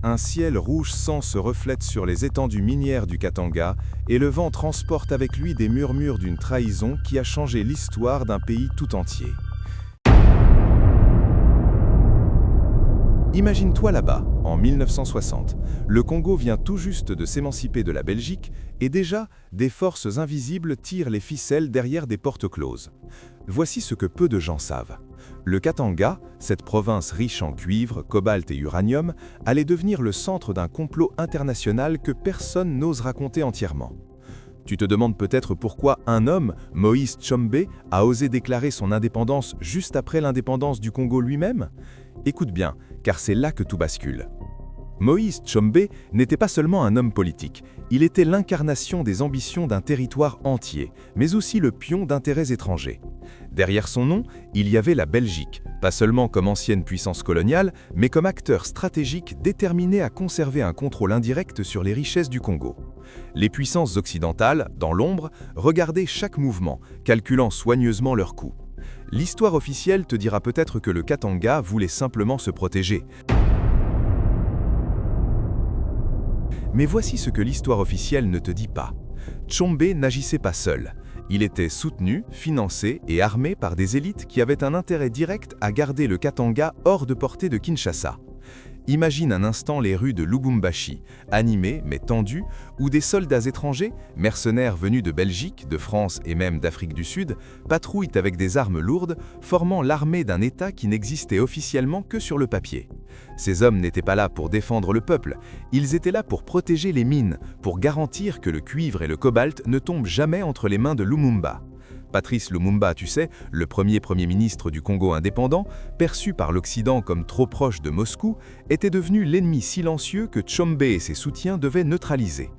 Un ciel rouge sang se reflète sur les étendues minières du Katanga et le vent transporte avec lui des murmures d'une trahison qui a changé l'histoire d'un pays tout entier. Imagine-toi là-bas, en 1960. Le Congo vient tout juste de s'émanciper de la Belgique et déjà, des forces invisibles tirent les ficelles derrière des portes closes. Voici ce que peu de gens savent. Le Katanga, cette province riche en cuivre, cobalt et uranium, allait devenir le centre d'un complot international que personne n'ose raconter entièrement. Tu te demandes peut-être pourquoi un homme, Moïse Tshombe, a osé déclarer son indépendance juste après l'indépendance du Congo lui-même? Écoute bien, car c'est là que tout bascule. Moïse Tshombe n'était pas seulement un homme politique, il était l'incarnation des ambitions d'un territoire entier, mais aussi le pion d'intérêts étrangers. Derrière son nom, il y avait la Belgique, pas seulement comme ancienne puissance coloniale, mais comme acteur stratégique déterminé à conserver un contrôle indirect sur les richesses du Congo. Les puissances occidentales, dans l'ombre, regardaient chaque mouvement, calculant soigneusement leurs coûts. L'histoire officielle te dira peut-être que le Katanga voulait simplement se protéger. Mais voici ce que l'histoire officielle ne te dit pas. Tshombe n'agissait pas seul. Il était soutenu, financé et armé par des élites qui avaient un intérêt direct à garder le Katanga hors de portée de Kinshasa. Imagine un instant les rues de Lubumbashi, animées mais tendues, où des soldats étrangers, mercenaires venus de Belgique, de France et même d'Afrique du Sud, patrouillent avec des armes lourdes, formant l'armée d'un État qui n'existait officiellement que sur le papier. Ces hommes n'étaient pas là pour défendre le peuple, ils étaient là pour protéger les mines, pour garantir que le cuivre et le cobalt ne tombent jamais entre les mains de Lumumba. Patrice Lumumba, tu sais, le premier ministre du Congo indépendant, perçu par l'Occident comme trop proche de Moscou, était devenu l'ennemi silencieux que Tshombe et ses soutiens devaient neutraliser.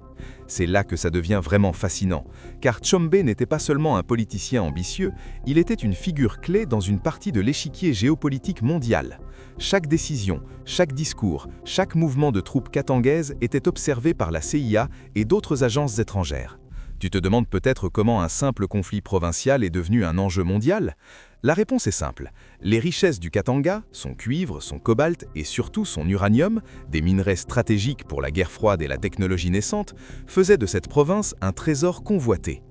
C'est là que ça devient vraiment fascinant, car Tshombe n'était pas seulement un politicien ambitieux, il était une figure clé dans une partie de l'échiquier géopolitique mondial. Chaque décision, chaque discours, chaque mouvement de troupes katangaises était observé par la CIA et d'autres agences étrangères. Tu te demandes peut-être comment un simple conflit provincial est devenu un enjeu mondial? La réponse est simple. Les richesses du Katanga, son cuivre, son cobalt et surtout son uranium, des minerais stratégiques pour la guerre froide et la technologie naissante, faisaient de cette province un trésor convoité.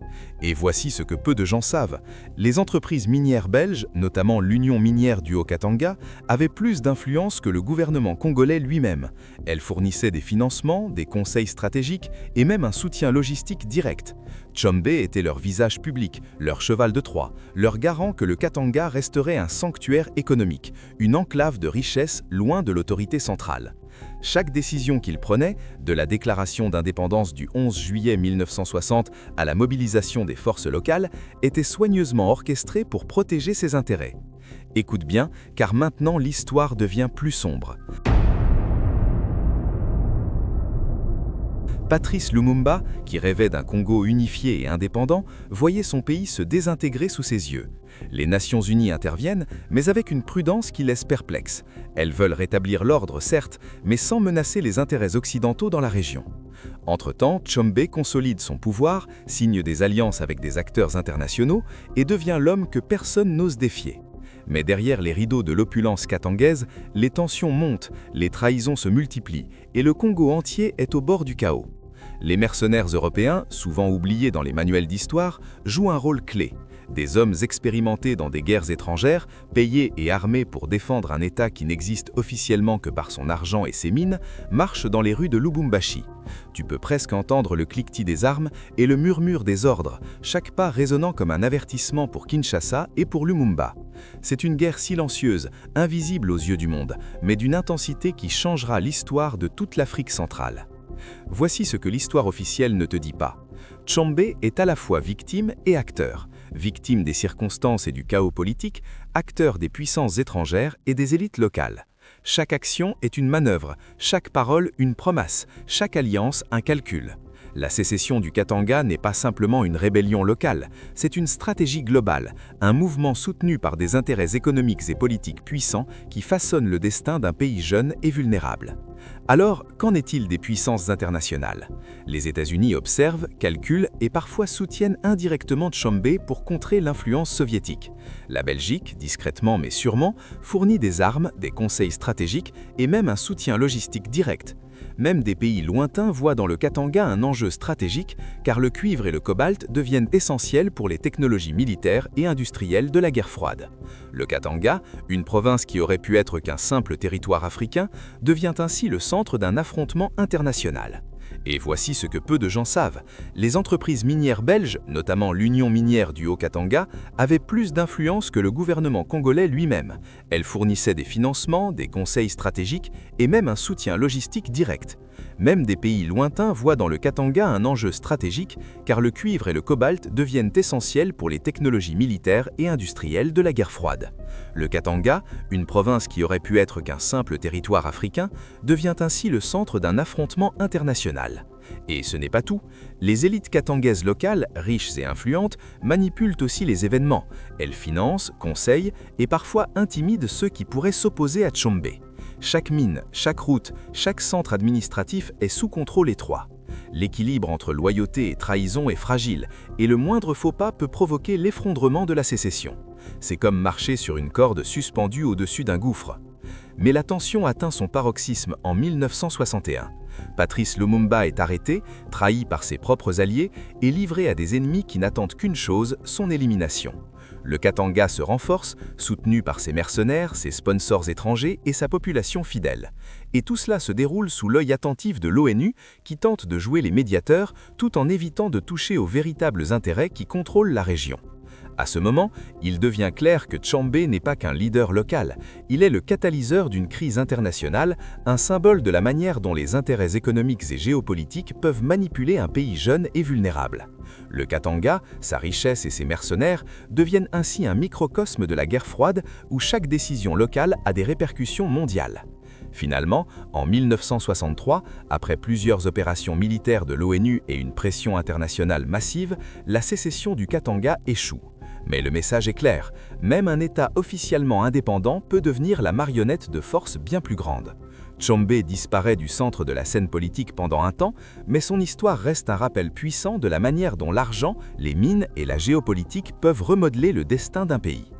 Et voici ce que peu de gens savent. Les entreprises minières belges, notamment l'Union minière du Haut-Katanga, avaient plus d'influence que le gouvernement congolais lui-même. Elles fournissaient des financements, des conseils stratégiques et même un soutien logistique direct. Tshombe était leur visage public, leur cheval de Troie, leur garant que le Katanga resterait un sanctuaire économique, une enclave de richesse loin de l'autorité centrale. Chaque décision qu'il prenait, de la déclaration d'indépendance du 11 juillet 1960 à la mobilisation des forces locales, était soigneusement orchestrée pour protéger ses intérêts. Écoute bien, car maintenant l'histoire devient plus sombre. Patrice Lumumba, qui rêvait d'un Congo unifié et indépendant, voyait son pays se désintégrer sous ses yeux. Les Nations Unies interviennent, mais avec une prudence qui laisse perplexe. Elles veulent rétablir l'ordre, certes, mais sans menacer les intérêts occidentaux dans la région. Entre-temps, Tshombe consolide son pouvoir, signe des alliances avec des acteurs internationaux et devient l'homme que personne n'ose défier. Mais derrière les rideaux de l'opulence katangaise, les tensions montent, les trahisons se multiplient et le Congo entier est au bord du chaos. Les mercenaires européens, souvent oubliés dans les manuels d'histoire, jouent un rôle clé. Des hommes expérimentés dans des guerres étrangères, payés et armés pour défendre un État qui n'existe officiellement que par son argent et ses mines, marchent dans les rues de Lubumbashi. Tu peux presque entendre le cliquetis des armes et le murmure des ordres, chaque pas résonnant comme un avertissement pour Kinshasa et pour Lumumba. C'est une guerre silencieuse, invisible aux yeux du monde, mais d'une intensité qui changera l'histoire de toute l'Afrique centrale. Voici ce que l'histoire officielle ne te dit pas. Tshombe est à la fois victime et acteur. Victime des circonstances et du chaos politique, acteur des puissances étrangères et des élites locales. Chaque action est une manœuvre, chaque parole une promesse, chaque alliance un calcul. La sécession du Katanga n'est pas simplement une rébellion locale, c'est une stratégie globale, un mouvement soutenu par des intérêts économiques et politiques puissants qui façonnent le destin d'un pays jeune et vulnérable. Alors, qu'en est-il des puissances internationales? Les États-Unis observent, calculent et parfois soutiennent indirectement Tchombe pour contrer l'influence soviétique. La Belgique, discrètement mais sûrement, fournit des armes, des conseils stratégiques et même un soutien logistique direct. Même des pays lointains voient dans le Katanga un enjeu stratégique car le cuivre et le cobalt deviennent essentiels pour les technologies militaires et industrielles de la guerre froide. Le Katanga, une province qui aurait pu être qu'un simple territoire africain, devient ainsi le centre d'un affrontement international. Et voici ce que peu de gens savent. Les entreprises minières belges, notamment l'Union minière du Haut-Katanga, avaient plus d'influence que le gouvernement congolais lui-même. Elles fournissaient des financements, des conseils stratégiques et même un soutien logistique direct. Même des pays lointains voient dans le Katanga un enjeu stratégique car le cuivre et le cobalt deviennent essentiels pour les technologies militaires et industrielles de la guerre froide. Le Katanga, une province qui aurait pu être qu'un simple territoire africain, devient ainsi le centre d'un affrontement international. Et ce n'est pas tout. Les élites katangaises locales, riches et influentes, manipulent aussi les événements. Elles financent, conseillent et parfois intimident ceux qui pourraient s'opposer à Tchombe. Chaque mine, chaque route, chaque centre administratif est sous contrôle étroit. L'équilibre entre loyauté et trahison est fragile et le moindre faux pas peut provoquer l'effondrement de la sécession. C'est comme marcher sur une corde suspendue au-dessus d'un gouffre. Mais la tension atteint son paroxysme en 1961. Patrice Lumumba est arrêté, trahi par ses propres alliés et livré à des ennemis qui n'attendent qu'une chose, son élimination. Le Katanga se renforce, soutenu par ses mercenaires, ses sponsors étrangers et sa population fidèle. Et tout cela se déroule sous l'œil attentif de l'ONU qui tente de jouer les médiateurs tout en évitant de toucher aux véritables intérêts qui contrôlent la région. À ce moment, il devient clair que Tchombe n'est pas qu'un leader local, il est le catalyseur d'une crise internationale, un symbole de la manière dont les intérêts économiques et géopolitiques peuvent manipuler un pays jeune et vulnérable. Le Katanga, sa richesse et ses mercenaires deviennent ainsi un microcosme de la guerre froide où chaque décision locale a des répercussions mondiales. Finalement, en 1963, après plusieurs opérations militaires de l'ONU et une pression internationale massive, la sécession du Katanga échoue. Mais le message est clair, même un État officiellement indépendant peut devenir la marionnette de forces bien plus grandes. Tchombe disparaît du centre de la scène politique pendant un temps, mais son histoire reste un rappel puissant de la manière dont l'argent, les mines et la géopolitique peuvent remodeler le destin d'un pays.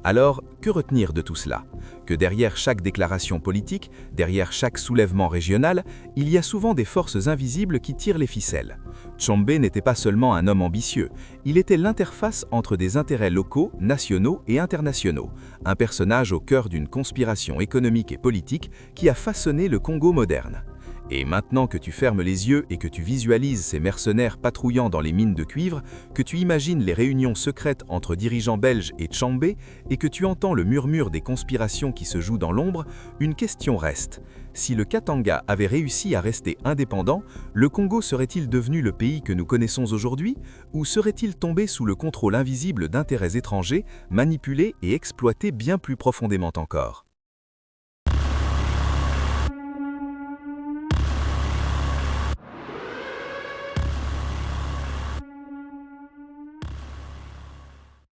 Alors, que retenir de tout cela? Que derrière chaque déclaration politique, derrière chaque soulèvement régional, il y a souvent des forces invisibles qui tirent les ficelles. Tchombe n'était pas seulement un homme ambitieux, il était l'interface entre des intérêts locaux, nationaux et internationaux, un personnage au cœur d'une conspiration économique et politique qui a façonné le Congo moderne. Et maintenant que tu fermes les yeux et que tu visualises ces mercenaires patrouillant dans les mines de cuivre, que tu imagines les réunions secrètes entre dirigeants belges et Tchombe et que tu entends le murmure des conspirations qui se jouent dans l'ombre, une question reste. Si le Katanga avait réussi à rester indépendant, le Congo serait-il devenu le pays que nous connaissons aujourd'hui ou serait-il tombé sous le contrôle invisible d'intérêts étrangers, manipulés et exploités bien plus profondément encore ?